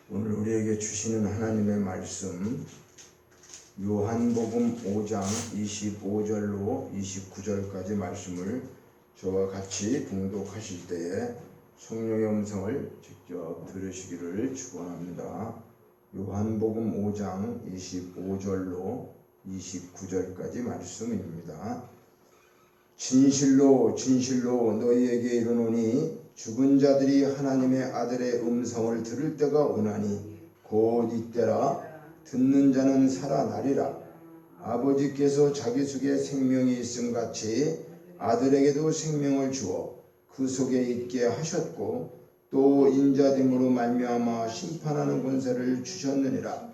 오늘 우리에게 주시는 하나님의 말씀 요한복음 5장 25절로 29절까지 말씀을 저와 같이 봉독하실 때에 성령의 음성을 직접 들으시기를 축원합니다. 요한복음 5장 25절로 29절까지 말씀입니다. 진실로 진실로 너희에게 이르노니 죽은 자들이 하나님의 아들의 음성을 들을 때가 오나니 곧 이때라. 듣는 자는 살아나리라. 아버지께서 자기 속에 생명이 있음 같이 아들에게도 생명을 주어 그 속에 있게 하셨고 또 인자됨으로 말미암아 심판하는 권세를 주셨느니라.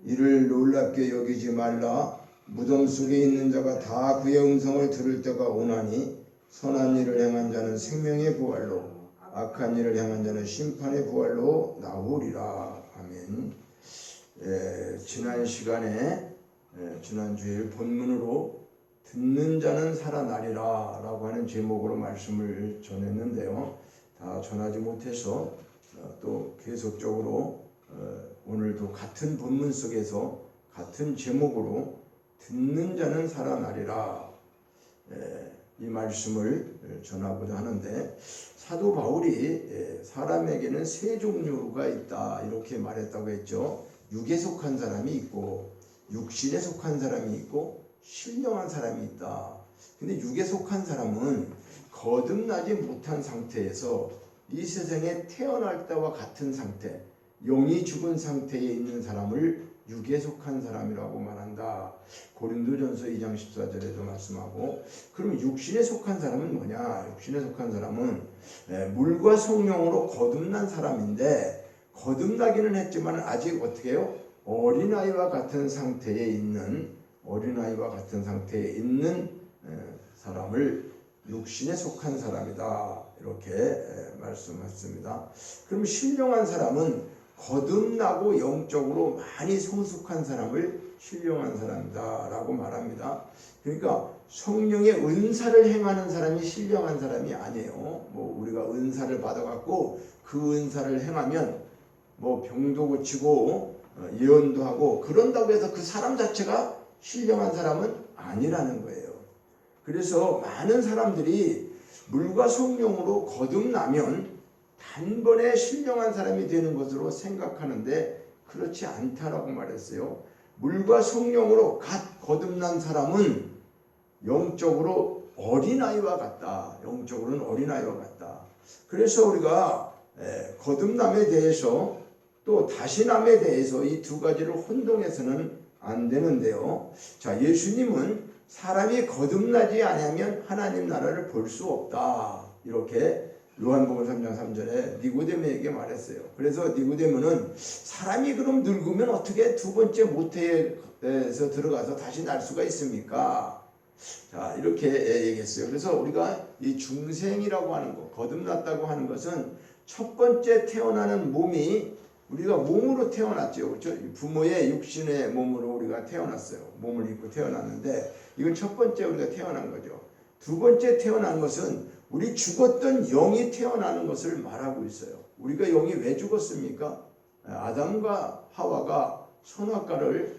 이를 놀랍게 여기지 말라. 무덤 속에 있는 자가 다 그의 음성을 들을 때가 오나니 선한 일을 행한 자는 생명의 부활로 악한 일을 행한 자는 심판의 부활로 나오리라. 아멘. 지난 시간에 지난 주일 본문으로 듣는 자는 살아나리라 라고 하는 제목으로 말씀을 전했는데요. 다 전하지 못해서 또 계속적으로 오늘도 같은 본문 속에서 같은 제목으로 듣는 자는 살아나리라 이 말씀을 전하고자 하는데, 사도 바울이 사람에게는 세 종류가 있다 이렇게 말했다고 했죠. 육에 속한 사람이 있고 육신에 속한 사람이 있고 신령한 사람이 있다. 근데 육에 속한 사람은 거듭나지 못한 상태에서 이 세상에 태어날 때와 같은 상태, 영이 죽은 상태에 있는 사람을 육에 속한 사람이라고 말한다. 고린도전서 2장 14절에도 말씀하고, 그럼 육신에 속한 사람은 뭐냐? 육신에 속한 사람은 물과 성령으로 거듭난 사람인데, 거듭나기는 했지만 아직 어떻게 해요? 어린아이와 같은 상태에 있는 사람을 육신에 속한 사람이다 이렇게 말씀했습니다. 그럼 신령한 사람은 거듭나고 영적으로 많이 성숙한 사람을 신령한 사람이다 라고 말합니다. 그러니까 성령의 은사를 행하는 사람이 신령한 사람이 아니에요. 우리가 은사를 받아갖고 그 은사를 행하면 병도 고치고 예언도 하고 그런다고 해서 그 사람 자체가 신령한 사람은 아니라는 거예요. 그래서 많은 사람들이 물과 성령으로 거듭나면 단번에 신령한 사람이 되는 것으로 생각하는데 그렇지 않다라고 말했어요. 물과 성령으로 갓 거듭난 사람은 영적으로 어린아이와 같다. 영적으로는 어린아이와 같다. 그래서 우리가 거듭남에 대해서 또 다시남에 대해서 이 두 가지를 혼동해서는 안 되는데요. 자, 예수님은 사람이 거듭나지 않으면 하나님 나라를 볼 수 없다. 이렇게 요한복음 3장 3절에 니고데모에게 말했어요. 그래서 니고데모는 사람이 그럼 늙으면 어떻게 두 번째 모태에서 들어가서 다시 날 수가 있습니까? 자, 이렇게 얘기했어요. 그래서 우리가 이 중생이라고 하는 것, 거듭났다고 하는 것은 첫 번째 태어나는 몸이 우리가 몸으로 태어났죠. 그렇죠? 부모의 육신의 몸으로 우리가 태어났어요. 몸을 입고 태어났는데 이건 첫 번째 우리가 태어난 거죠. 두 번째 태어난 것은 우리 죽었던 영이 태어나는 것을 말하고 있어요. 우리가 영이 왜 죽었습니까? 아담과 하와가 선악과를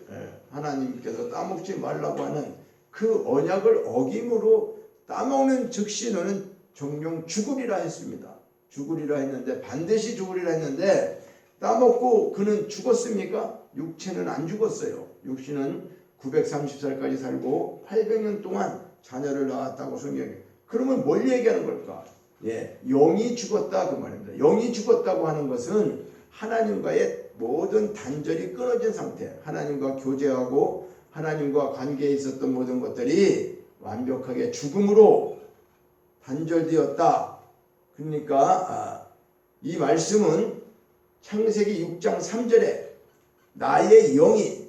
하나님께서 따먹지 말라고 하는 그 언약을 어김으로 따먹는 즉시 너는 정령 죽으리라 했습니다. 죽으리라 했는데, 반드시 죽으리라 했는데 따먹고 그는 죽었습니까? 육체는 안 죽었어요. 육신은 930살까지 살고 800년 동안 자녀를 낳았다고 성경에. 그러면 뭘 얘기하는 걸까? 영이 죽었다 그 말입니다. 영이 죽었다고 하는 것은 하나님과의 모든 단절이 끊어진 상태, 하나님과 교제하고 하나님과 관계에 있었던 모든 것들이 완벽하게 죽음으로 단절되었다. 그러니까 이 말씀은 창세기 6장 3절에 나의 영이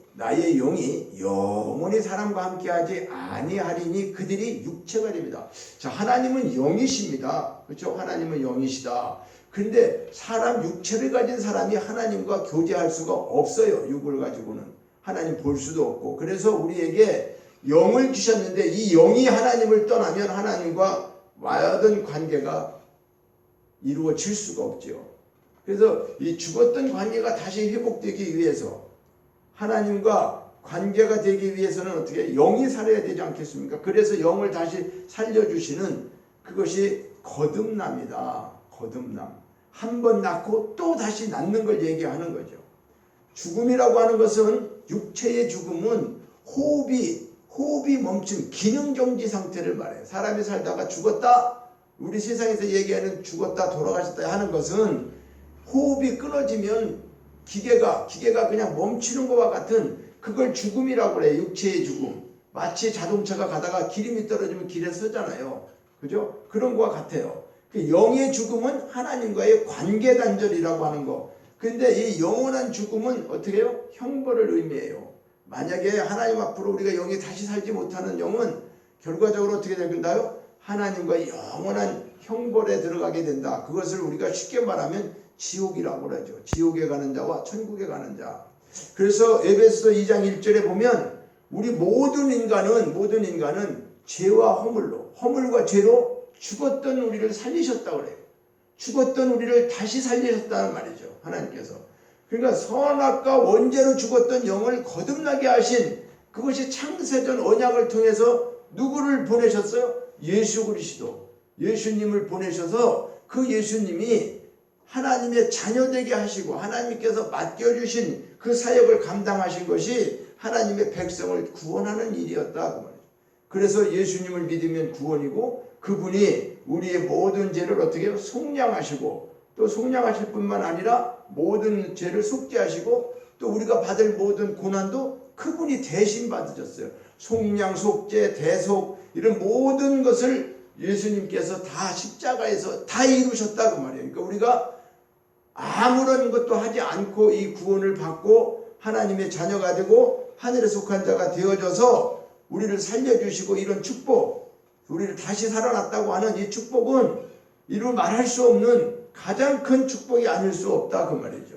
영원히 사람과 함께하지 아니하리니 그들이 육체가 됩니다. 자, 하나님은 영이십니다. 그렇죠? 하나님은 영이시다. 그런데 사람 육체를 가진 사람이 하나님과 교제할 수가 없어요. 육을 가지고는 하나님 볼 수도 없고. 그래서 우리에게 영을 주셨는데 이 영이 하나님을 떠나면 하나님과 와야던 관계가 이루어질 수가 없죠. 그래서 이 죽었던 관계가 다시 회복되기 위해서 하나님과 관계가 되기 위해서는 어떻게 영이 살아야 되지 않겠습니까? 그래서 영을 다시 살려주시는 그것이 거듭남이다. 거듭남. 한 번 낳고 또 다시 낳는 걸 얘기하는 거죠. 죽음이라고 하는 것은 육체의 죽음은 호흡이 멈춘 기능정지 상태를 말해요. 사람이 살다가 죽었다. 우리 세상에서 얘기하는 죽었다 돌아가셨다 하는 것은 호흡이 끊어지면 기계가 그냥 멈추는 것과 같은 그걸 죽음이라고 그래요. 육체의 죽음. 마치 자동차가 가다가 기름이 떨어지면 길에 서잖아요. 그죠? 그런 것과 같아요. 영의 죽음은 하나님과의 관계 단절이라고 하는 거. 근데 이 영원한 죽음은 어떻게 해요? 형벌을 의미해요. 만약에 하나님 앞으로 우리가 영이 다시 살지 못하는 영은 결과적으로 어떻게 된다요? 하나님과의 영원한 형벌에 들어가게 된다. 그것을 우리가 쉽게 말하면 지옥이라고 그러죠. 지옥에 가는 자와 천국에 가는 자. 그래서 에베소서 2장 1절에 보면 우리 모든 인간은 죄와 허물과 죄로 죽었던 우리를 살리셨다고 그래요. 죽었던 우리를 다시 살리셨다는 말이죠. 하나님께서. 그러니까 선악과 원죄로 죽었던 영을 거듭나게 하신 그것이 창세전 언약을 통해서 누구를 보내셨어요? 예수 그리스도. 예수님을 보내셔서 그 예수님이 하나님의 자녀되게 하시고 하나님께서 맡겨주신 그 사역을 감당하신 것이 하나님의 백성을 구원하는 일이었다. 그 말이죠. 그래서 예수님을 믿으면 구원이고 그분이 우리의 모든 죄를 어떻게 해요? 속량하시고 또 속량하실 뿐만 아니라 모든 죄를 속죄하시고 또 우리가 받을 모든 고난도 그분이 대신 받으셨어요. 속량, 속죄, 대속 이런 모든 것을 예수님께서 다 십자가에서 다 이루셨다 그 말이에요. 그러니까 우리가 아무런 것도 하지 않고 이 구원을 받고 하나님의 자녀가 되고 하늘에 속한 자가 되어져서 우리를 살려주시고 이런 축복, 우리를 다시 살아났다고 하는 이 축복은 이루 말할 수 없는 가장 큰 축복이 아닐 수 없다 그 말이죠.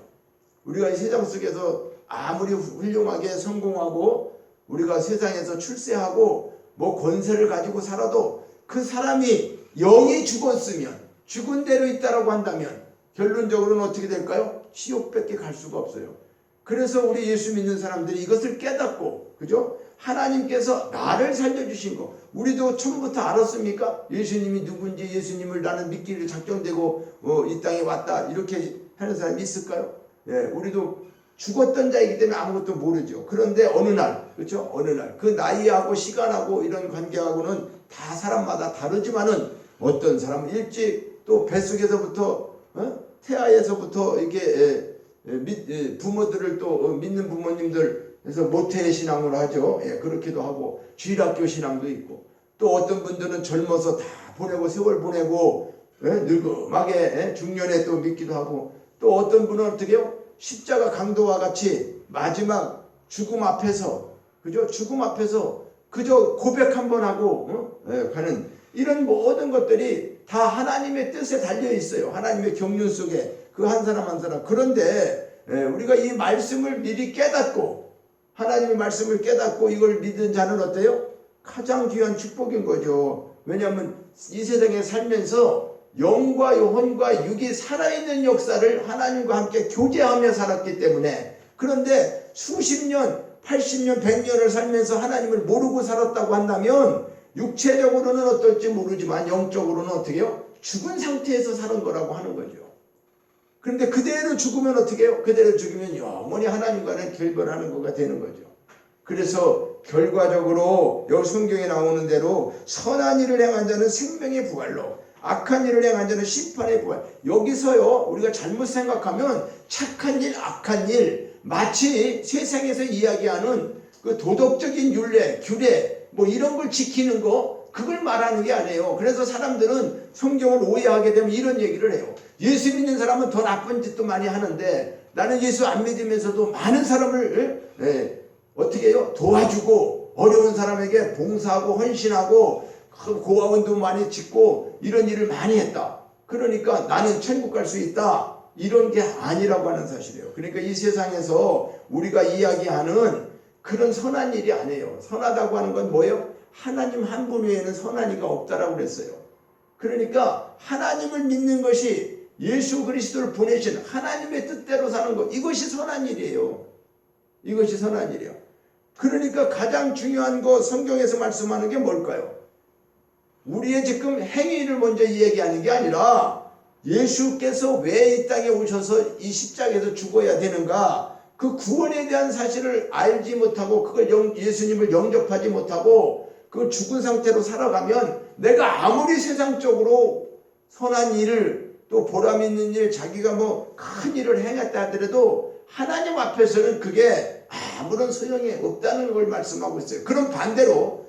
우리가 이 세상 속에서 아무리 훌륭하게 성공하고 우리가 세상에서 출세하고 뭐 권세를 가지고 살아도 그 사람이 영이 죽었으면 죽은 대로 있다라고 한다면 결론적으로는 어떻게 될까요? 지옥밖에 갈 수가 없어요. 그래서 우리 예수 믿는 사람들이 이것을 깨닫고 그죠? 하나님께서 나를 살려주신 거 우리도 처음부터 알았습니까? 예수님이 누군지 예수님을 나는 믿기를 작정되고 이 땅에 왔다 이렇게 하는 사람이 있을까요? 예, 우리도 죽었던 자이기 때문에 아무것도 모르죠. 그런데 어느 날 그렇죠? 어느 날 그 나이하고 시간하고 이런 관계하고는 다 사람마다 다르지만은 어떤 사람은 일찍 또 뱃속에서부터 태아에서부터 이렇게 부모들을 또 믿는 부모님들 그래서 모태 신앙으로 하죠. 예, 그렇기도 하고 주일학교 신앙도 있고 또 어떤 분들은 젊어서 다 보내고 세월 보내고 늙음하게 중년에 또 믿기도 하고 또 어떤 분은 어떻게 해요? 십자가 강도와 같이 마지막 죽음 앞에서 그죠? 죽음 앞에서 그저 고백 한번 하고 가는 이런 모든 것들이 다 하나님의 뜻에 달려 있어요. 하나님의 경륜 속에 그 한 사람 한 사람. 그런데 우리가 이 말씀을 미리 깨닫고 하나님의 말씀을 깨닫고 이걸 믿은 자는 어때요? 가장 귀한 축복인 거죠. 왜냐하면 이 세상에 살면서 영과 혼과 육이 살아있는 역사를 하나님과 함께 교제하며 살았기 때문에 그런데 수십 년, 80년, 100년을 살면서 하나님을 모르고 살았다고 한다면 육체적으로는 어떨지 모르지만 영적으로는 어떻게 해요? 죽은 상태에서 사는 거라고 하는 거죠. 그런데 그대로 죽으면 어떻게 해요? 그대로 죽으면 영원히 하나님과는 결별하는 거가 되는 거죠. 그래서 결과적으로 여기 성경에 나오는 대로 선한 일을 행한 자는 생명의 부활로 악한 일을 행한 자는 심판의 부활. 여기서요 우리가 잘못 생각하면 착한 일, 악한 일 마치 세상에서 이야기하는 그 도덕적인 율례, 규례 뭐 이런 걸 지키는 거 그걸 말하는 게 아니에요. 그래서 사람들은 성경을 오해하게 되면 이런 얘기를 해요. 예수 믿는 사람은 더 나쁜 짓도 많이 하는데 나는 예수 안 믿으면서도 많은 사람을 어떻게 해요? 도와주고 어려운 사람에게 봉사하고 헌신하고 고아원도 많이 짓고 이런 일을 많이 했다. 그러니까 나는 천국 갈 수 있다. 이런 게 아니라고 하는 사실이에요. 그러니까 이 세상에서 우리가 이야기하는 그런 선한 일이 아니에요. 선하다고 하는 건 뭐예요? 하나님 한 분 외에는 선한 이가 없다라고 그랬어요. 그러니까 하나님을 믿는 것이 예수 그리스도를 보내신 하나님의 뜻대로 사는 것, 이것이 선한 일이에요. 이것이 선한 일이에요. 그러니까 가장 중요한 거 성경에서 말씀하는 게 뭘까요? 우리의 지금 행위를 먼저 얘기하는 게 아니라 예수께서 왜 이 땅에 오셔서 이 십자가에서 죽어야 되는가, 그 구원에 대한 사실을 알지 못하고 그걸 예수님을 영접하지 못하고 그 죽은 상태로 살아가면 내가 아무리 세상적으로 선한 일을 또 보람 있는 일, 자기가 뭐 큰 일을 행했다 하더라도 하나님 앞에서는 그게 아무런 소용이 없다는 걸 말씀하고 있어요. 그럼 반대로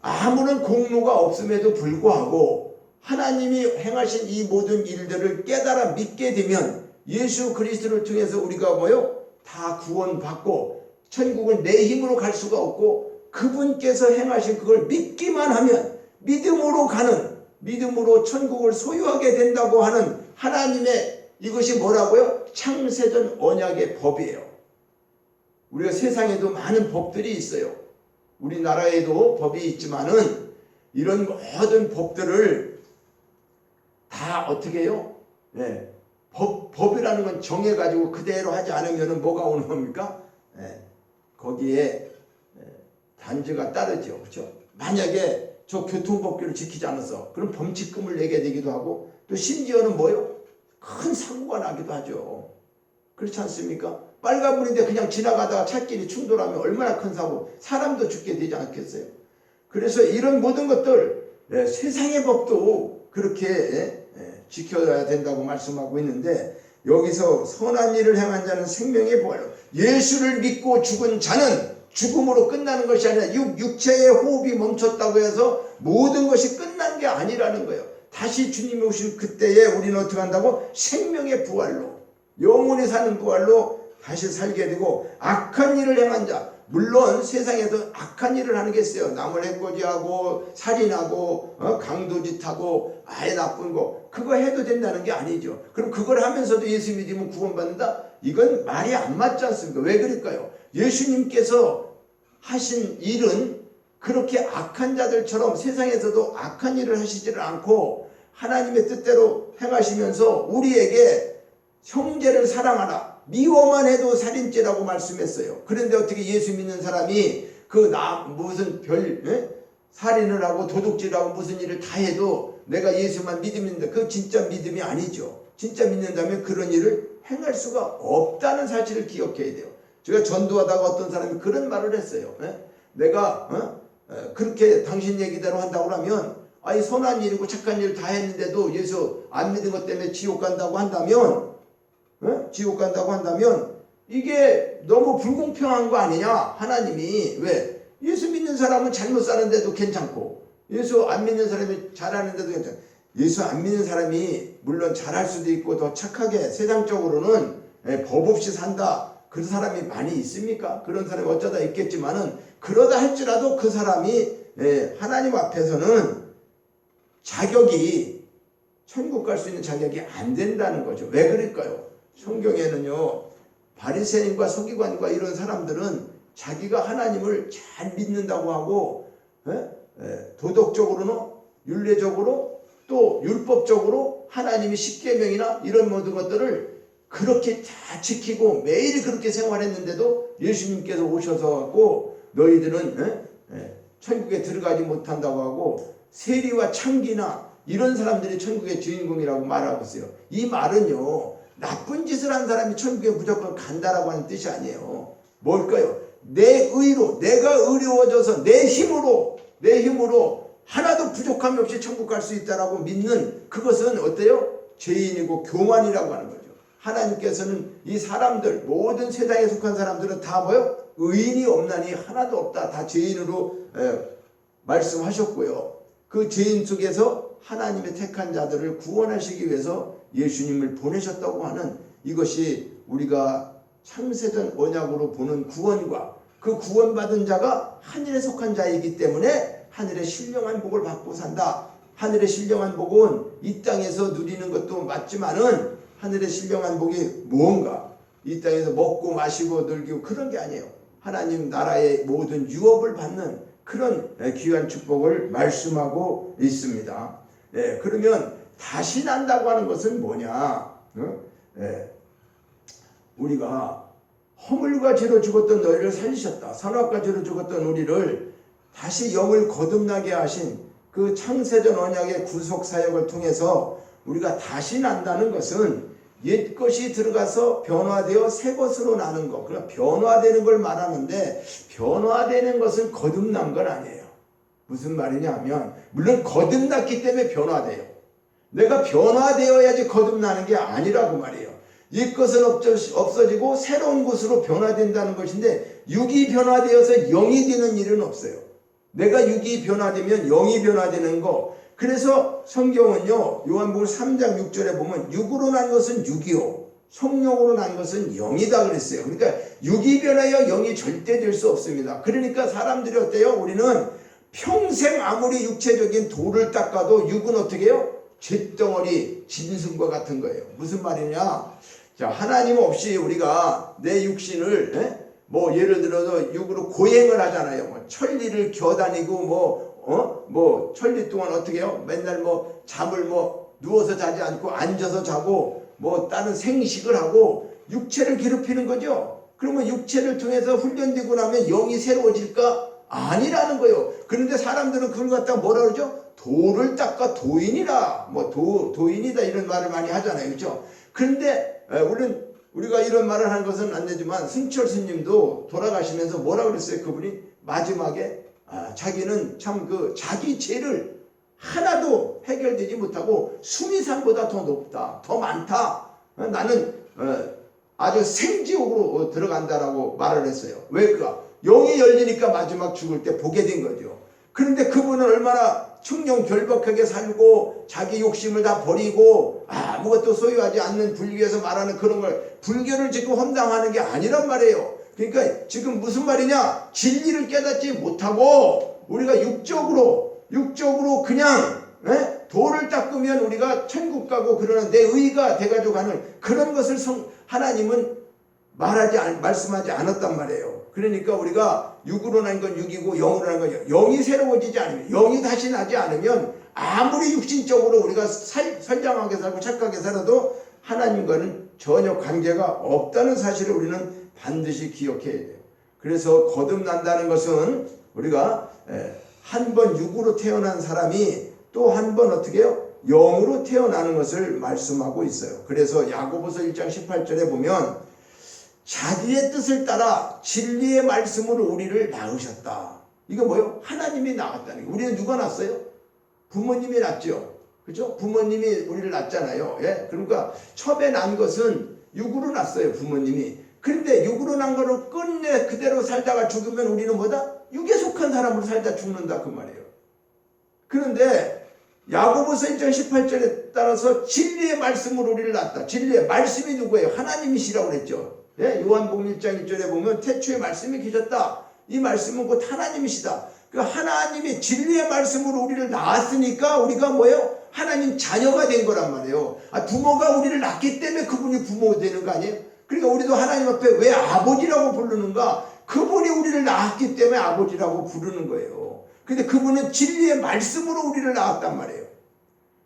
아무런 공로가 없음에도 불구하고 하나님이 행하신 이 모든 일들을 깨달아 믿게 되면 예수 그리스도를 통해서 우리가 뭐요? 다 구원받고 천국은 내 힘으로 갈 수가 없고 그분께서 행하신 그걸 믿기만 하면 믿음으로 가는, 믿음으로 천국을 소유하게 된다고 하는 하나님의, 이것이 뭐라고요? 창세전 언약의 법이에요. 우리가 세상에도 많은 법들이 있어요. 우리나라에도 법이 있지만은 이런 모든 법들을 다 어떻게 해요? 네. 법이라는 건 정해가지고 그대로 하지 않으면 뭐가 오는 겁니까? 네. 거기에 단죄가 따르죠. 그렇죠? 만약에 저 교통법규를 지키지 않았어, 그럼 범칙금을 내게 되기도 하고 또 심지어는 뭐요? 큰 사고가 나기도 하죠. 그렇지 않습니까? 빨간불인데 그냥 지나가다가 차끼리 충돌하면 얼마나 큰 사고, 사람도 죽게 되지 않겠어요? 그래서 이런 모든 것들 세상의 법도 그렇게 지켜야 된다고 말씀하고 있는데, 여기서 선한 일을 행한 자는 생명의 부활로, 예수를 믿고 죽은 자는 죽음으로 끝나는 것이 아니라 육체의 호흡이 멈췄다고 해서 모든 것이 끝난 게 아니라는 거예요. 다시 주님이 오실 그때에 우리는 어떻게 한다고? 생명의 부활로, 영원히 사는 부활로 다시 살게 되고, 악한 일을 행한 자, 물론 세상에도 악한 일을 하는 게 있어요. 남을 해코지하고 살인하고 강도짓하고 아예 나쁜 거, 그거 해도 된다는 게 아니죠. 그럼 그걸 하면서도 예수 믿으면 구원받는다? 이건 말이 안 맞지 않습니까? 왜 그럴까요? 예수님께서 하신 일은 그렇게 악한 자들처럼 세상에서도 악한 일을 하시지를 않고 하나님의 뜻대로 행하시면서 우리에게 형제를 사랑하라, 미워만 해도 살인죄라고 말씀했어요. 그런데 어떻게 예수 믿는 사람이 무슨 살인을 하고 도둑질을 하고 무슨 일을 다 해도 내가 예수만 믿으면, 그 진짜 믿음이 아니죠. 진짜 믿는다면 그런 일을 행할 수가 없다는 사실을 기억해야 돼요. 제가 전도하다가 어떤 사람이 그런 말을 했어요. 내가 그렇게 당신 얘기대로 한다고 하면, 아니 선한 일이고 착한 일 다 했는데도 예수 안 믿은 것 때문에 지옥 간다고 한다면, 이게 너무 불공평한 거 아니냐? 하나님이 왜 예수 믿는 사람은 잘못 사는데도 괜찮고 예수 안 믿는 사람이 잘하는데도 괜찮아. 예수 안 믿는 사람이 물론 잘할 수도 있고 더 착하게 세상적으로는 법 없이 산다, 그런 사람이 많이 있습니까? 그런 사람이 어쩌다 있겠지만은, 그러다 할지라도 그 사람이 하나님 앞에서는 자격이, 천국 갈 수 있는 자격이 안 된다는 거죠. 왜 그럴까요? 성경에는요, 바리새인과 서기관과 이런 사람들은 자기가 하나님을 잘 믿는다고 하고 도덕적으로는, 윤례적으로, 또 율법적으로 하나님이 십계명이나 이런 모든 것들을 그렇게 다 지키고 매일 그렇게 생활했는데도 예수님께서 오셔서 갖고 너희들은 천국에 들어가지 못한다고 하고, 세리와 창기나 이런 사람들이 천국의 주인공이라고 말하고 있어요. 이 말은요, 나쁜 짓을 한 사람이 천국에 무조건 간다라고 하는 뜻이 아니에요. 뭘까요? 내 의로, 내가 의로워져서 내 힘으로 하나도 부족함이 없이 천국 갈 수 있다라고 믿는, 그것은 어때요? 죄인이고 교만이라고 하는 거죠. 하나님께서는 이 사람들, 모든 세상에 속한 사람들은 다 뭐요? 의인이 없나니 하나도 없다, 다 죄인으로 말씀하셨고요. 그 죄인 속에서 하나님의 택한 자들을 구원하시기 위해서 예수님을 보내셨다고 하는, 이것이 우리가 창세전 언약으로 보는 구원과 그 구원받은 자가 하늘에 속한 자이기 때문에 하늘의 신령한 복을 받고 산다. 하늘의 신령한 복은 이 땅에서 누리는 것도 맞지만은 하늘의 신령한 복이 무언가, 이 땅에서 먹고 마시고 즐기고 그런 게 아니에요. 하나님 나라의 모든 유업을 받는 그런 귀한 축복을 말씀하고 있습니다. 그러면 다시 난다고 하는 것은 뭐냐? 우리가 허물과 죄로 죽었던 너희를 살리셨다. 선악과 죄로 죽었던 우리를 다시 영을 거듭나게 하신 그 창세전 언약의 구속 사역을 통해서 우리가 다시 난다는 것은 옛 것이 들어가서 변화되어 새 것으로 나는 것. 그러니까 변화되는 걸 말하는데 변화되는 것은 거듭난 건 아니에요. 무슨 말이냐 하면 물론 거듭났기 때문에 변화돼요. 내가 변화되어야지 거듭나는 게 아니라고 말이에요. 옛 것은 없어지고 새로운 것으로 변화된다는 것인데 육이 변화되어서 영이 되는 일은 없어요. 내가 육이 변화되면 영이 변화되는 거. 그래서 성경은요 요한복음 3장 6절에 보면 육으로 난 것은 육이요 성령으로 난 것은 영이다 그랬어요. 그러니까 육이 변하여 영이 절대 될 수 없습니다. 그러니까 사람들이 어때요? 우리는 평생 아무리 육체적인 돌을 닦아도 육은 어떻게 해요? 잿덩어리 짐승과 같은 거예요. 무슨 말이냐? 자, 하나님 없이 우리가 내 육신을 뭐 예를 들어서 육으로 고행을 하잖아요. 뭐 천리를 겨다니고 뭐 천리 동안 어떻게 해요? 맨날 뭐 잠을 뭐 누워서 자지 않고 앉아서 자고 뭐 다른 생식을 하고 육체를 괴롭히는 거죠. 그러면 육체를 통해서 훈련되고 나면 영이 새로워질까? 아니라는 거예요. 그런데 사람들은 그걸 갖다가 뭐라 그러죠? 돌을 닦아 도인이라 뭐 도인이다 이런 말을 많이 하잖아요. 그렇죠? 그런데 우리가 이런 말을 하는 것은 안 되지만 승철 스님도 돌아가시면서 뭐라 그랬어요? 그분이 마지막에 자기는 참 자기 죄를 하나도 해결되지 못하고 수미산보다 더 높다, 더 많다. 나는 아주 생지옥으로 들어간다라고 말을 했어요. 왜 그가? 영이 열리니까 마지막 죽을 때 보게 된 거죠. 그런데 그분은 얼마나 청렴결박하게 살고 자기 욕심을 다 버리고 아무것도 소유하지 않는 불교에서 말하는 그런 걸 불교를 지금 험담하는 게 아니란 말이에요. 그러니까 지금 무슨 말이냐? 진리를 깨닫지 못하고 우리가 육적으로 그냥 돌을 닦으면 우리가 천국 가고 그러는 내 의가 돼가지고 가는 그런 것을 하나님은 말씀하지 않았단 말이에요. 그러니까 우리가 육으로 난 건 육이고 영으로 난 건 영이 새로워지지 않으면 영이 다시 나지 않으면 아무리 육신적으로 우리가 선량하게 살고 착하게 살아도 하나님과는 전혀 관계가 없다는 사실을 우리는 반드시 기억해야 돼요. 그래서 거듭난다는 것은 우리가 한 번 육으로 태어난 사람이 또 한 번 어떻게 해요? 영으로 태어나는 것을 말씀하고 있어요. 그래서 야고보서 1장 18절에 보면 자기의 뜻을 따라 진리의 말씀으로 우리를 낳으셨다. 이거 뭐예요? 하나님이 낳았다는 거예요. 우리는 누가 낳았어요? 부모님이 낳았죠. 그렇죠? 부모님이 우리를 낳았잖아요. 그러니까 처음에 난 것은 육으로 낳았어요. 부모님이. 그런데 육으로 난 거를 끝내 그대로 살다가 죽으면 우리는 뭐다? 육에 속한 사람으로 살다 죽는다 그 말이에요. 그런데 야고보서 1장 18절에 따라서 진리의 말씀으로 우리를 낳았다. 진리의 말씀이 누구예요? 하나님이시라고 그랬죠. 요한복음 1장 1절에 보면 태초에 말씀이 계셨다. 이 말씀은 곧 하나님이시다. 그 하나님이 진리의 말씀으로 우리를 낳았으니까 우리가 뭐예요? 하나님 자녀가 된 거란 말이에요. 부모가 우리를 낳기 때문에 그분이 부모가 되는 거 아니에요? 그러니까 우리도 하나님 앞에 왜 아버지라고 부르는가? 그분이 우리를 낳았기 때문에 아버지라고 부르는 거예요. 근데 그분은 진리의 말씀으로 우리를 낳았단 말이에요.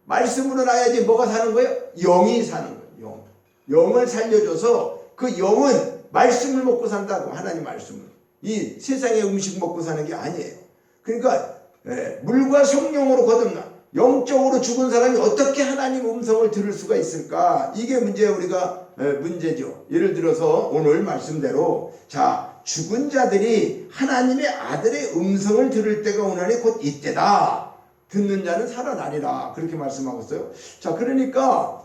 말씀으로 낳아야지 뭐가 사는 거예요? 영이 사는 거예요. 영을 살려줘서 그 영은 말씀을 먹고 산다고. 하나님 말씀을. 이 세상의 음식 먹고 사는 게 아니에요. 그러니까 물과 성령으로 거듭나 영적으로 죽은 사람이 어떻게 하나님 음성을 들을 수가 있을까? 이게 문제죠. 예를 들어서 오늘 말씀대로 죽은 자들이 하나님의 아들의 음성을 들을 때가 오나니 곧 이때다. 듣는 자는 살아나리라. 그렇게 말씀하고 있어요. 그러니까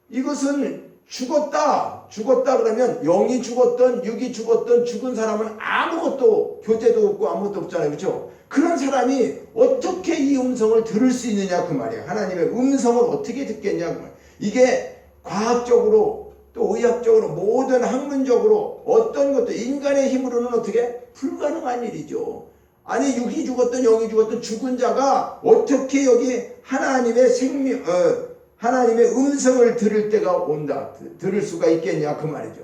이것은 죽었다 그러면 영이 죽었던 육이 죽었던 죽은 사람은 아무것도 교제도 없고 아무것도 없잖아요. 그렇죠? 그런 사람이 어떻게 이 음성을 들을 수 있느냐 그 말이에요. 하나님의 음성을 어떻게 듣겠냐 그 말이에요. 이게 과학적으로 또 의학적으로 모든 학문적으로 어떤 것도 인간의 힘으로는 어떻게 불가능한 일이죠. 아니 육이 죽었던 영이 죽었던 죽은 자가 어떻게 여기 하나님의 하나님의 음성을 들을 때가 온다. 들을 수가 있겠냐 그 말이죠.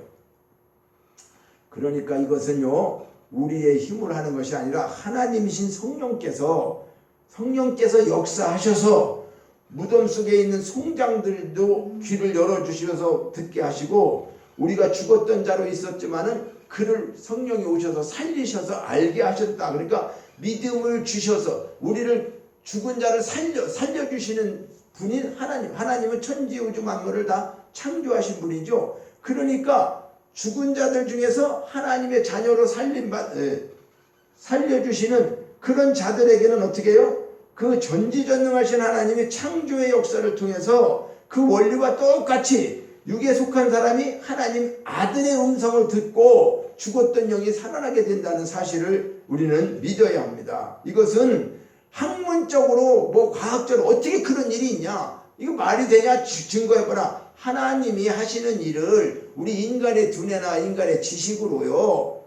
그러니까 이것은요 우리의 힘으로 하는 것이 아니라 하나님이신 성령께서 역사하셔서 무덤 속에 있는 송장들도 귀를 열어주셔서 듣게 하시고, 우리가 죽었던 자로 있었지만은 그를 성령이 오셔서 살리셔서 알게 하셨다. 그러니까 믿음을 주셔서 우리를 죽은 자를 살려주시는 분인 하나님. 하나님은 천지 우주 만물을 다 창조하신 분이죠. 그러니까 죽은 자들 중에서 하나님의 자녀로 살려주시는 그런 자들에게는 어떻게 해요? 그 전지전능하신 하나님의 창조의 역사를 통해서 그 원리와 똑같이 육에 속한 사람이 하나님 아들의 음성을 듣고 죽었던 영이 살아나게 된다는 사실을 우리는 믿어야 합니다. 이것은 학문적으로 과학적으로 어떻게 그런 일이 있냐, 이거 말이 되냐, 증거해봐라. 하나님이 하시는 일을 우리 인간의 두뇌나 인간의 지식으로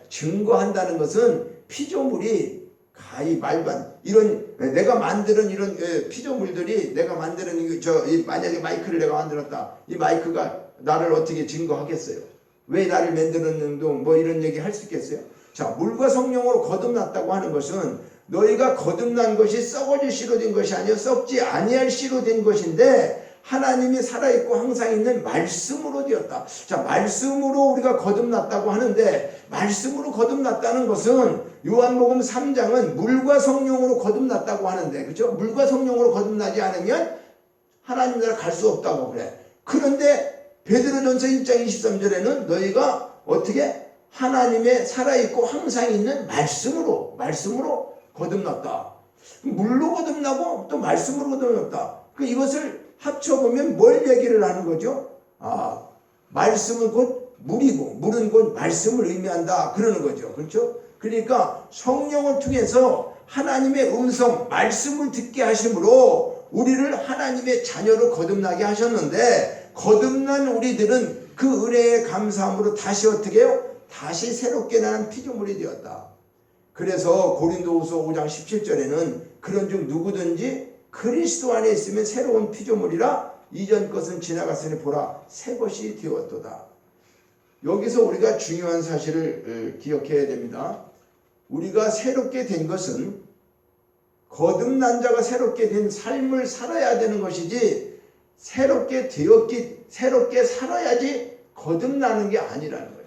증거한다는 것은 피조물이 가히 말반 이런 내가 만드는 이런 피조물들이 내가 만드는 만약에 마이크를 내가 만들었다, 이 마이크가 나를 어떻게 증거하겠어요? 왜 나를 만들었는도 이런 얘기 할 수 있겠어요? 자, 물과 성령으로 거듭났다고 하는 것은 너희가 거듭난 것이 썩어질 씨로 된 것이 아니요 썩지 아니할 씨로 된 것인데 하나님이 살아있고 항상 있는 말씀으로 되었다. 자, 말씀으로 우리가 거듭났다고 하는데, 말씀으로 거듭났다는 것은 요한복음 3장은 물과 성령으로 거듭났다고 하는데, 그렇죠? 물과 성령으로 거듭나지 않으면 하나님 나라 갈 수 없다고 그래. 그런데 베드로전서 1장 23절에는 너희가 어떻게 하나님의 살아있고 항상 있는 말씀으로 거듭났다. 물로 거듭나고 또 말씀으로 거듭났다. 이것을 합쳐보면 뭘 얘기를 하는 거죠? 말씀은 곧 물이고 물은 곧 말씀을 의미한다 그러는 거죠. 그렇죠? 그러니까 성령을 통해서 하나님의 음성, 말씀을 듣게 하심으로 우리를 하나님의 자녀로 거듭나게 하셨는데, 거듭난 우리들은 그 은혜에 감사함으로 다시 어떻게 해요? 다시 새롭게 나는 피조물이 되었다. 그래서 고린도후서 5장 17절에는 그런즉 누구든지 그리스도 안에 있으면 새로운 피조물이라 이전 것은 지나갔으니 보라 새 것이 되었도다. 여기서 우리가 중요한 사실을 기억해야 됩니다. 우리가 새롭게 된 것은 거듭난 자가 새롭게 된 삶을 살아야 되는 것이지, 새롭게 살아야지 거듭나는 게 아니라는 거예요.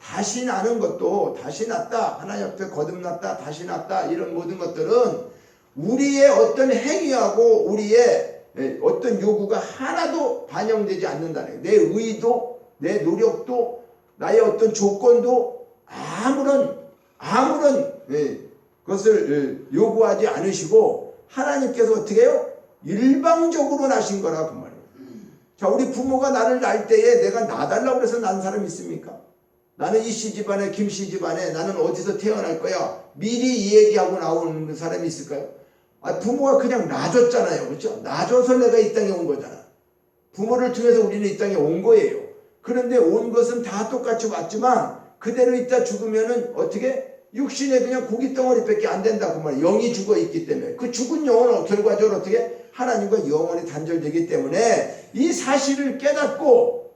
다시 나는 것도, 다시 났다, 하나님 앞에 거듭났다, 다시 났다, 이런 모든 것들은 우리의 어떤 행위하고 우리의 어떤 요구가 하나도 반영되지 않는다는 거예요. 내 의도, 내 노력도, 나의 어떤 조건도 아무런 것을 요구하지 않으시고 하나님께서 어떻게 해요? 일방적으로 나신 거라 그 말이에요. 자, 우리 부모가 나를 낳을 때에 내가 낳아달라고 해서 난 사람 있습니까? 나는 이씨 집안에, 김씨 집안에 나는 어디서 태어날 거야, 미리 이 얘기하고 나오는 사람이 있을까요? 부모가 그냥 놔줬잖아요. 그렇죠? 놔줘서 내가 이 땅에 온 거잖아. 부모를 통해서 우리는 이 땅에 온 거예요. 그런데 온 것은 다 똑같이 왔지만 그대로 있다 죽으면은 어떻게? 육신에 그냥 고기 덩어리밖에 안 된다 그 말이에요. 영이 죽어 있기 때문에. 그 죽은 영은 결과적으로 어떻게? 하나님과 영원히 단절되기 때문에 이 사실을 깨닫고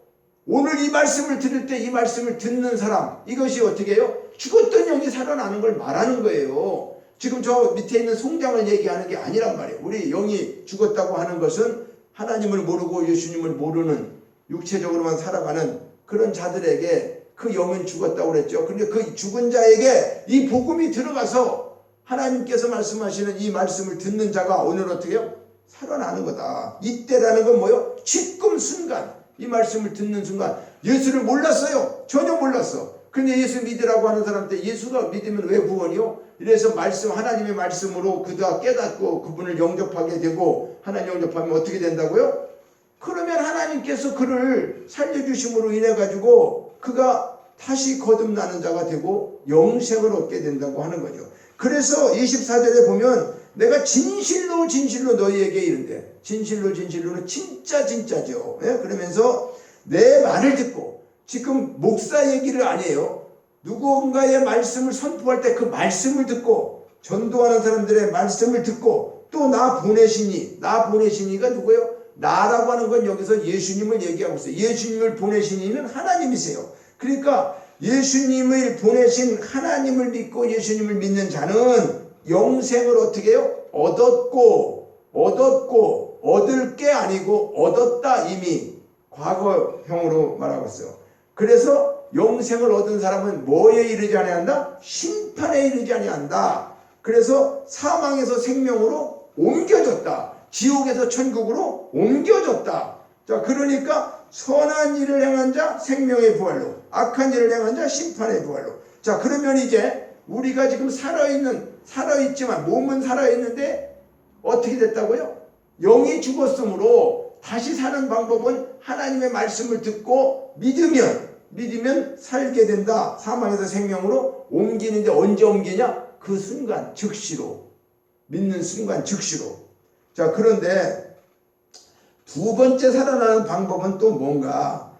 오늘 이 말씀을 들을 때 이 말씀을 듣는 사람, 이것이 어떻게 해요? 죽었던 영이 살아나는 걸 말하는 거예요. 지금 저 밑에 있는 송장을 얘기하는 게 아니란 말이에요. 우리 영이 죽었다고 하는 것은 하나님을 모르고 예수님을 모르는 육체적으로만 살아가는 그런 자들에게 그 영은 죽었다고 그랬죠. 그런데 그 죽은 자에게 이 복음이 들어가서 하나님께서 말씀하시는 이 말씀을 듣는 자가 오늘 어떻게 해요? 살아나는 거다. 이때라는 건 뭐예요? 지금 순간, 이 말씀을 듣는 순간. 예수를 몰랐어요. 전혀 몰랐어. 근데 예수 믿으라고 하는 사람한테 예수가 믿으면 왜 구원이요? 이래서 하나님의 말씀으로 그가 깨닫고 그분을 영접하게 되고, 하나님 영접하면 어떻게 된다고요? 그러면 하나님께서 그를 살려주심으로 인해 가지고 그가 다시 거듭나는 자가 되고 영생을 얻게 된다고 하는 거죠. 그래서 24절에 보면 내가 진실로 너희에게 이른데, 진실로는 진짜죠. 그러면서 내 말을 듣고, 지금 목사 얘기를 안 해요. 누군가의 말씀을 선포할 때 그 말씀을 듣고, 전도하는 사람들의 말씀을 듣고, 또 나 보내시니가 누구예요? 나라고 하는 건 여기서 예수님을 얘기하고 있어요. 예수님을 보내신 이는 하나님이세요. 그러니까 예수님을 보내신 하나님을 믿고 예수님을 믿는 자는 영생을 어떻게 해요? 얻었고 얻을 게 아니고 얻었다. 이미 과거형으로 말하고 있어요. 그래서 영생을 얻은 사람은 뭐에 이르지 아니한다? 심판에 이르지 아니한다. 그래서 사망에서 생명으로 옮겨졌다. 지옥에서 천국으로 옮겨졌다. 자, 그러니까 선한 일을 행한 자 생명의 부활로, 악한 일을 행한 자 심판의 부활로. 자, 그러면 이제 우리가 지금 살아있지만 몸은 살아있는데 어떻게 됐다고요? 영이 죽었으므로 다시 사는 방법은 하나님의 말씀을 듣고 믿으면 살게 된다. 사망에서 생명으로 옮기는데 언제 옮기냐? 그 순간 즉시로, 믿는 순간 즉시로. 자, 그런데 두 번째 살아나는 방법은 또 뭔가?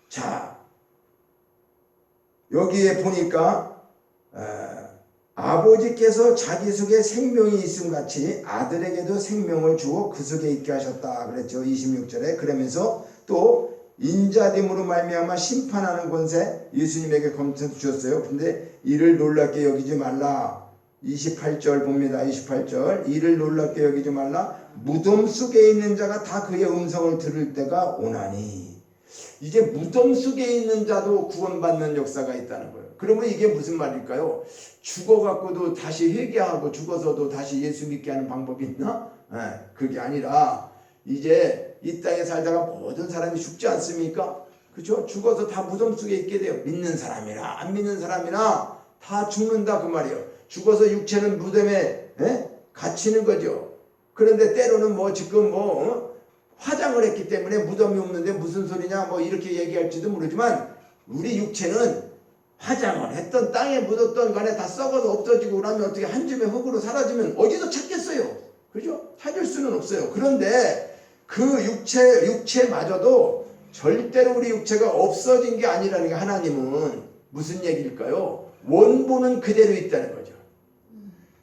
자, 여기에 보니까 아버지께서 자기 속에 생명이 있음 같이 아들에게도 생명을 주어 그 속에 있게 하셨다 그랬죠. 26절에. 그러면서 또 인자됨으로 말미암아 심판하는 권세 예수님에게 검토 주셨어요. 근데 이를 놀랍게 여기지 말라. 28절 봅니다. 28절. 이를 놀랍게 여기지 말라. 무덤 속에 있는 자가 다 그의 음성을 들을 때가 오나니. 이제 무덤 속에 있는 자도 구원받는 역사가 있다는 거예요. 그러면 이게 무슨 말일까요? 죽어갖고도 다시 회개하고 죽어서도 다시 예수 믿게 하는 방법이 있나? 그게 아니라 이제 이 땅에 살다가 모든 사람이 죽지 않습니까? 그렇죠? 죽어서 다 무덤 속에 있게 돼요. 믿는 사람이나 안 믿는 사람이나 다 죽는다 그 말이에요. 죽어서 육체는 무덤에 갇히는 거죠. 그런데 때로는 뭐 지금 화장을 했기 때문에 무덤이 없는데 무슨 소리냐 뭐 이렇게 얘기할지도 모르지만 우리 육체는 화장을 했던 땅에 묻었던 간에 다 썩어서 없어지고 나면 어떻게 한 줌의 흙으로 사라지면 어디서 찾겠어요? 그죠? 찾을 수는 없어요. 그런데 그 육체마저도 절대로 우리 육체가 없어진 게 아니라는 게 하나님은 무슨 얘기일까요? 원본은 그대로 있다는 거죠.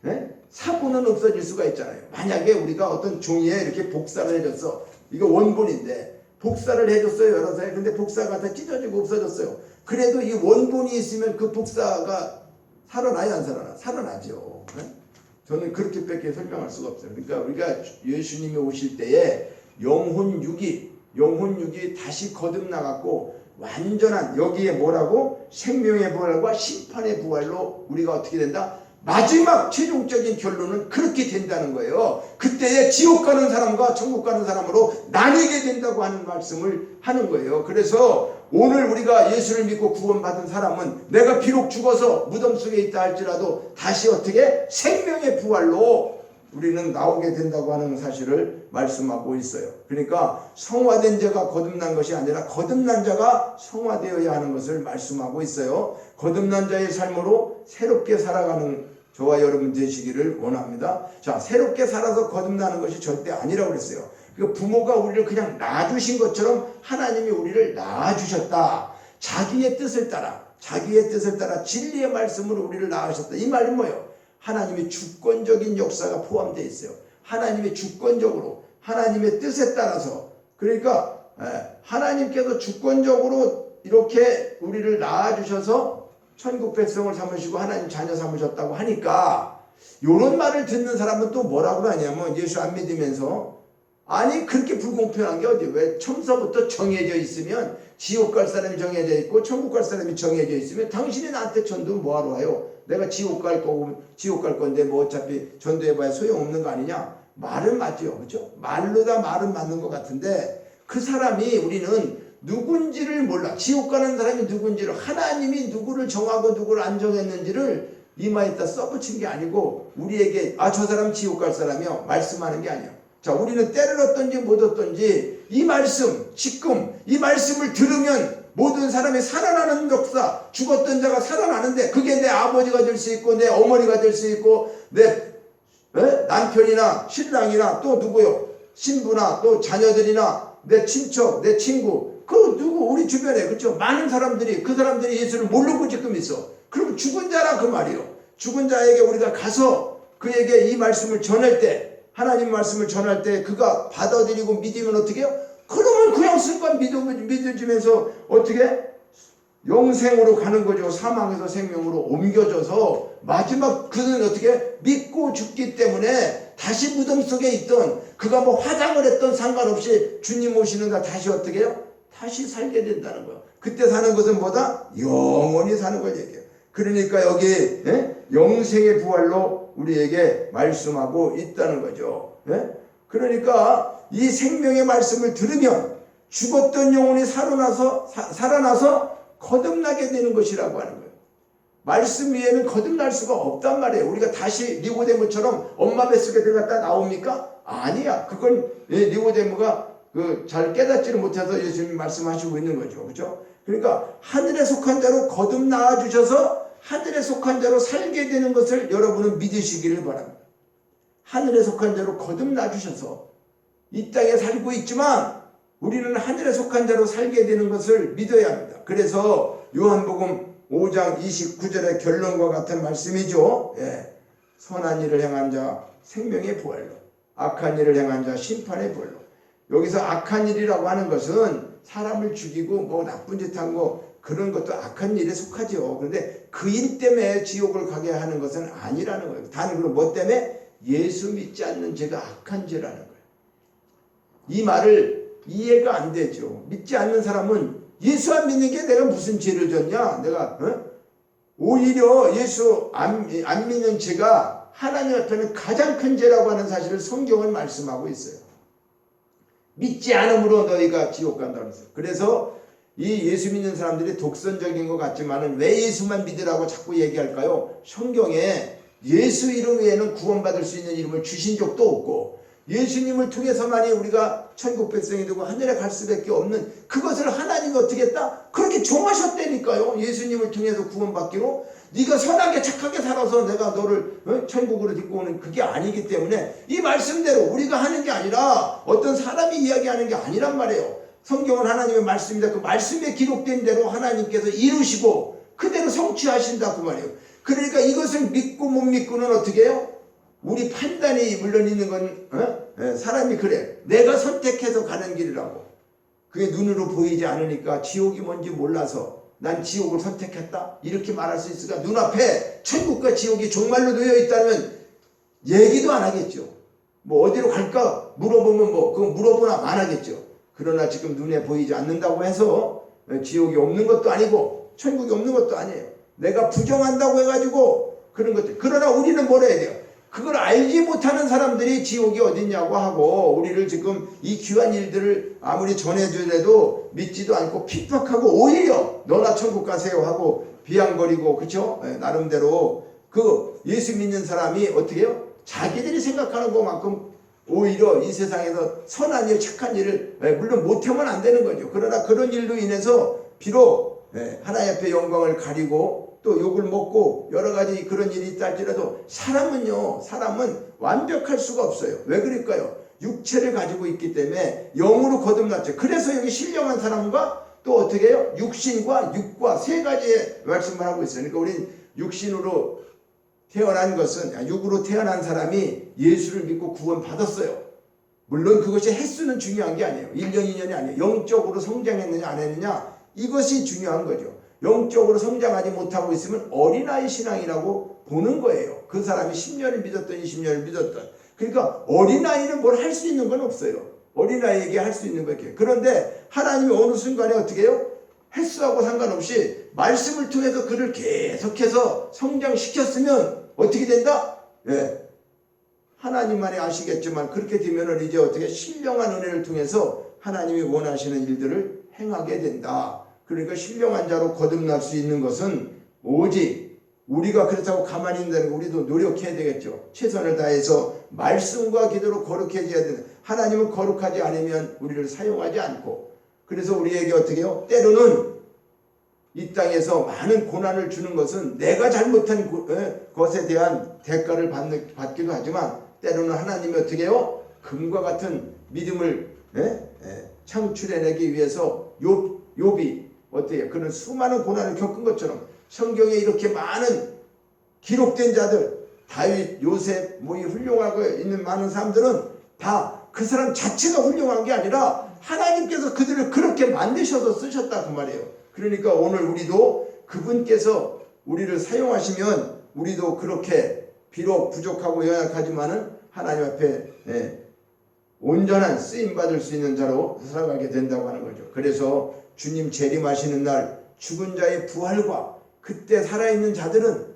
네? 사고는 없어질 수가 있잖아요. 만약에 우리가 어떤 종이에 이렇게 복사를 해줬어. 이거 원본인데 복사를 해줬어요. 여러 살. 근데 복사가 다 찢어지고 없어졌어요. 그래도 이 원본이 있으면 그 복사가 살아나야 안 살아나? 살아나죠. 네? 저는 그렇게밖에 설명할 수가 없어요. 그러니까 우리가 예수님이 오실 때에 영혼 육이 다시 거듭나갖고 완전한 여기에 뭐라고? 생명의 부활과 심판의 부활로 우리가 어떻게 된다? 마지막 최종적인 결론은 그렇게 된다는 거예요. 그때에 지옥 가는 사람과 천국 가는 사람으로 나뉘게 된다고 하는 말씀을 하는 거예요. 그래서 오늘 우리가 예수를 믿고 구원받은 사람은 내가 비록 죽어서 무덤 속에 있다 할지라도 다시 어떻게 생명의 부활로 우리는 나오게 된다고 하는 사실을 말씀하고 있어요. 그러니까 성화된 자가 거듭난 것이 아니라 거듭난 자가 성화되어야 하는 것을 말씀하고 있어요. 거듭난 자의 삶으로 새롭게 살아가는 저와 여러분 되시기를 원합니다. 자, 새롭게 살아서 거듭나는 것이 절대 아니라고 그랬어요. 부모가 우리를 그냥 낳아주신 것처럼 하나님이 우리를 낳아주셨다. 자기의 뜻을 따라 진리의 말씀으로 우리를 낳으셨다. 이 말은 뭐예요? 하나님의 주권적인 역사가 포함되어 있어요. 하나님의 주권적으로 하나님의 뜻에 따라서, 그러니까 하나님께서 주권적으로 이렇게 우리를 낳아주셔서 천국 백성을 삼으시고 하나님 자녀 삼으셨다고 하니까 이런 말을 듣는 사람은 또 뭐라고 하냐면 예수 안 믿으면서 아니 그렇게 불공평한 게 어디? 왜 처음서부터 정해져 있으면 지옥 갈 사람이 정해져 있고 천국 갈 사람이 정해져 있으면 당신이 나한테 전도 뭐하러 와요? 내가 지옥 갈 건데 뭐 어차피 전도해봐야 소용없는 거 아니냐? 말은 맞죠. 그렇죠? 말로다 말은 맞는 것 같은데 그 사람이 우리는 누군지를 몰라. 지옥 가는 사람이 누군지를, 하나님이 누구를 정하고 누구를 안 정했는지를 이마에다 써붙인 게 아니고 우리에게 저 사람 지옥 갈 사람이요 말씀하는 게 아니야. 자, 우리는 때를 얻든지 못 얻든지 이 말씀, 지금 이 말씀을 들으면 모든 사람이 살아나는 역사, 죽었던 자가 살아나는데 그게 내 아버지가 될 수 있고 내 어머니가 될 수 있고 내 남편이나 신랑이나 또 누구요? 신부나 또 자녀들이나 내 친척, 내 친구, 우리 주변에, 그렇죠? 많은 사람들이, 그 사람들이 예수를 모르고 지금 있어. 그럼 죽은 자라 그 말이요. 죽은 자에게 우리가 가서 그에게 이 말씀을 전할 때, 하나님 말씀을 전할 때 그가 받아들이고 믿으면 어떻게 해요? 그러면 그냥 순간 믿어주면서 어떻게? 영생으로 가는 거죠. 사망에서 생명으로 옮겨져서 마지막 그는 어떻게 믿고 죽기 때문에 다시 무덤 속에 있던 그가 뭐 화장을 했던 상관없이 주님 오시는가 다시 어떻게 해요? 다시 살게 된다는 거예요. 그때 사는 것은 뭐다? 영원히 사는 걸 얘기해요. 그러니까 여기 영생의 부활로 우리에게 말씀하고 있다는 거죠. 그러니까 이 생명의 말씀을 들으면 죽었던 영혼이 살아나서 거듭나게 되는 것이라고 하는 거예요. 말씀 위에는 거듭날 수가 없단 말이에요. 우리가 다시 니고데모처럼 엄마 뱃속에 들어갔다 나옵니까? 아니야. 그건 니고데모가 잘 깨닫지를 못해서 예수님이 말씀하시고 있는 거죠. 그렇죠? 그러니까 하늘에 속한 자로 거듭나 주셔서 하늘에 속한 자로 살게 되는 것을 여러분은 믿으시기를 바랍니다. 하늘에 속한 자로 거듭나 주셔서 이 땅에 살고 있지만 우리는 하늘에 속한 자로 살게 되는 것을 믿어야 합니다. 그래서 요한복음 5장 29절의 결론과 같은 말씀이죠. 선한 일을 행한 자 생명의 부활로, 악한 일을 행한 자 심판의 부활로. 여기서 악한 일이라고 하는 것은 사람을 죽이고 뭐 나쁜 짓 한 거 그런 것도 악한 일에 속하죠. 그런데 그 일 때문에 지옥을 가게 하는 것은 아니라는 거예요. 단 그럼 뭐 때문에? 예수 믿지 않는 죄가 악한 죄라는 거예요. 이 말을 이해가 안 되죠. 믿지 않는 사람은 예수 안 믿는 게 내가 무슨 죄를 졌냐? 내가 오히려 예수 안 믿는 죄가 하나님 앞에는 가장 큰 죄라고 하는 사실을 성경은 말씀하고 있어요. 믿지 않음으로 너희가 지옥 간다고 했어요. 그래서 이 예수 믿는 사람들이 독선적인 것 같지만은 왜 예수만 믿으라고 자꾸 얘기할까요? 성경에 예수 이름 외에는 구원받을 수 있는 이름을 주신 적도 없고 예수님을 통해서만이 우리가 천국 백성이 되고 하늘에 갈 수밖에 없는 그것을 하나님이 어떻게 했다? 그렇게 정하셨다니까요. 예수님을 통해서 구원받기로. 네가 선하게 착하게 살아서 내가 너를 천국으로 데리고 오는 그게 아니기 때문에 이 말씀대로 우리가 하는 게 아니라 어떤 사람이 이야기하는 게 아니란 말이에요. 성경은 하나님의 말씀입니다. 그 말씀에 기록된 대로 하나님께서 이루시고 그대로 성취하신다 그 말이에요. 그러니까 이것을 믿고 못 믿고는 어떻게 해요? 우리 판단이 물론 있는 건 사람이 그래. 내가 선택해서 가는 길이라고. 그게 눈으로 보이지 않으니까 지옥이 뭔지 몰라서 난 지옥을 선택했다 이렇게 말할 수 있을까? 눈앞에 천국과 지옥이 정말로 놓여 있다면 얘기도 안 하겠죠. 뭐 어디로 갈까 물어보면 뭐 그건 물어보나 안 하겠죠. 그러나 지금 눈에 보이지 않는다고 해서 지옥이 없는 것도 아니고 천국이 없는 것도 아니에요. 내가 부정한다고 해가지고 그런 것들. 그러나 우리는 뭘 해야 돼요? 그걸 알지 못하는 사람들이 지옥이 어딨냐고 하고 우리를 지금 이 귀한 일들을 아무리 전해주더라도 믿지도 않고 핍박하고 오히려 너나 천국 가세요 하고 비양거리고 그렇죠? 나름대로 그 예수 믿는 사람이 어떻게 해요? 자기들이 생각하는 것만큼 오히려 이 세상에서 선한 일 착한 일을 물론 못하면 안 되는 거죠. 그러나 그런 일로 인해서 비록 하나님 앞에 영광을 가리고 또 욕을 먹고 여러 가지 그런 일이 있다 할지라도 사람은 완벽할 수가 없어요. 왜 그럴까요? 육체를 가지고 있기 때문에 영으로 거듭났죠. 그래서 여기 신령한 사람과 또 어떻게 해요? 육신과 육과 세 가지의 말씀을 하고 있어요. 그러니까 우린 육신으로 태어난 것은 육으로 태어난 사람이 예수를 믿고 구원받았어요. 물론 그것이 횟수는 중요한 게 아니에요. 1년 2년이 아니에요. 영적으로 성장했느냐 안 했느냐 이것이 중요한 거죠. 영적으로 성장하지 못하고 있으면 어린아이 신앙이라고 보는 거예요. 그 사람이 10년을 믿었던 20년을 믿었던. 그러니까 어린아이는 뭘 할 수 있는 건 없어요. 어린아이에게 할 수 있는 거예요. 그런데 하나님이 어느 순간에 어떻게 해요? 횟수하고 상관없이 말씀을 통해서 그를 계속해서 성장시켰으면 어떻게 된다? 하나님만이 아시겠지만 그렇게 되면 이제 어떻게 신령한 은혜를 통해서 하나님이 원하시는 일들을 행하게 된다. 그러니까 신령한 자로 거듭날 수 있는 것은 오직 우리가 그렇다고 가만히 있는다는 거 우리도 노력해야 되겠죠. 최선을 다해서 말씀과 기도로 거룩해져야 되는. 하나님은 거룩하지 않으면 우리를 사용하지 않고 그래서 우리에게 어떻게 해요? 때로는 이 땅에서 많은 고난을 주는 것은 내가 잘못한 것에 대한 대가를 받기도 하지만 때로는 하나님이 어떻게 해요? 금과 같은 믿음을 창출해내기 위해서 욥이 어때요? 그런 수많은 고난을 겪은 것처럼 성경에 이렇게 많은 기록된 자들 다윗, 요셉, 이 훌륭하고 있는 많은 사람들은 다 그 사람 자체가 훌륭한 게 아니라 하나님께서 그들을 그렇게 만드셔서 쓰셨다 그 말이에요. 그러니까 오늘 우리도 그분께서 우리를 사용하시면 우리도 그렇게 비록 부족하고 연약하지만은 하나님 앞에 온전한 쓰임 받을 수 있는 자로 살아가게 된다고 하는 거죠. 그래서 주님 재림하시는 날 죽은 자의 부활과 그때 살아있는 자들은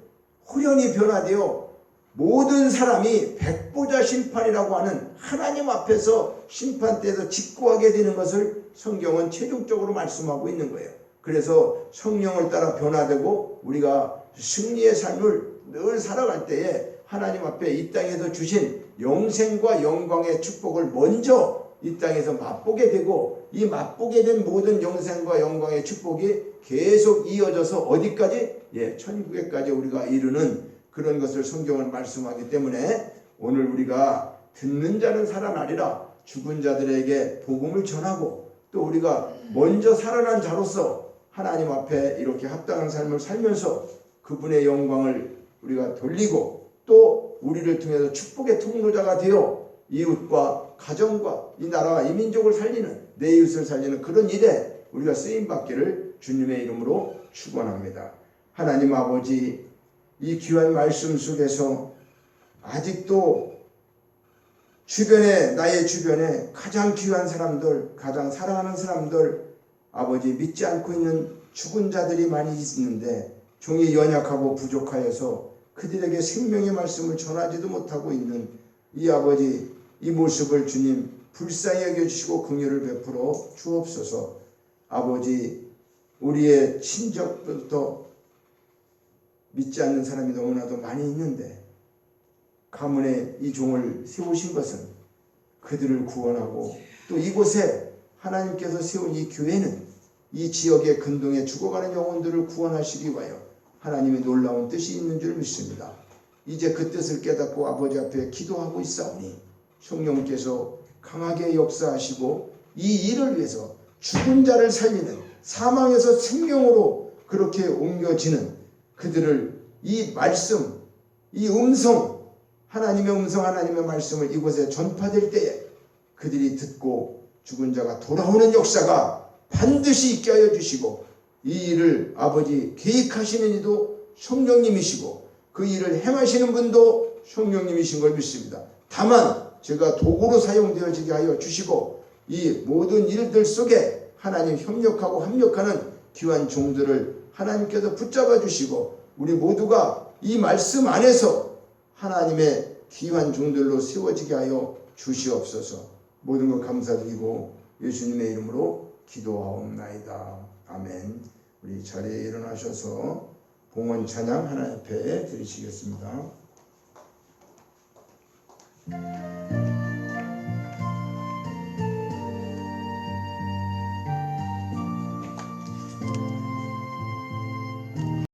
호련히 변화되어 모든 사람이 백보자 심판이라고 하는 하나님 앞에서 심판대에서 직구하게 되는 것을 성경은 최종적으로 말씀하고 있는 거예요. 그래서 성령을 따라 변화되고 우리가 승리의 삶을 늘 살아갈 때에 하나님 앞에 이 땅에서 주신 영생과 영광의 축복을 먼저 이 땅에서 맛보게 되고 이 맛보게 된 모든 영생과 영광의 축복이 계속 이어져서 어디까지? 천국에까지 우리가 이르는 그런 것을 성경은 말씀하기 때문에 오늘 우리가 듣는 자는 살아나리라 죽은 자들에게 복음을 전하고 또 우리가 먼저 살아난 자로서 하나님 앞에 이렇게 합당한 삶을 살면서 그분의 영광을 우리가 돌리고 또 우리를 통해서 축복의 통로자가 되어 이웃과 가정과 이 나라와 이 민족을 살리는 내 이웃을 살리는 그런 일에 우리가 쓰임받기를 주님의 이름으로 축원합니다. 하나님 아버지, 이 귀한 말씀 속에서 아직도 나의 주변에 가장 귀한 사람들, 가장 사랑하는 사람들, 아버지 믿지 않고 있는 죽은 자들이 많이 있는데 종이 연약하고 부족하여서 그들에게 생명의 말씀을 전하지도 못하고 있는 이 아버지, 이 모습을 주님 불쌍히 여겨주시고 긍휼을 베풀어 주옵소서. 아버지, 우리의 친척부터 믿지 않는 사람이 너무나도 많이 있는데 가문에 이 종을 세우신 것은 그들을 구원하고 또 이곳에 하나님께서 세운 이 교회는 이 지역의 근동에 죽어가는 영혼들을 구원하시기 위하여 하나님의 놀라운 뜻이 있는 줄 믿습니다. 이제 그 뜻을 깨닫고 아버지 앞에 기도하고 있사오니 성령께서 강하게 역사하시고 이 일을 위해서 죽은 자를 살리는 사망에서 생명으로 그렇게 옮겨지는 그들을 이 말씀, 이 음성, 하나님의 음성, 하나님의 말씀을 이곳에 전파될 때에 그들이 듣고 죽은 자가 돌아오는 역사가 반드시 있게 하여 주시고 이 일을 아버지 계획하시는 이도 성령님이시고 그 일을 행하시는 분도 성령님이신 걸 믿습니다. 다만 제가 도구로 사용되어지게 하여 주시고 이 모든 일들 속에 하나님 협력하고 합력하는 귀한 종들을 하나님께서 붙잡아 주시고 우리 모두가 이 말씀 안에서 하나님의 귀한 종들로 세워지게 하여 주시옵소서. 모든 것 감사드리고 예수님의 이름으로 기도하옵나이다. 아멘. 우리 자리에 일어나셔서 봉헌 찬양 하나님 앞에 드리시겠습니다.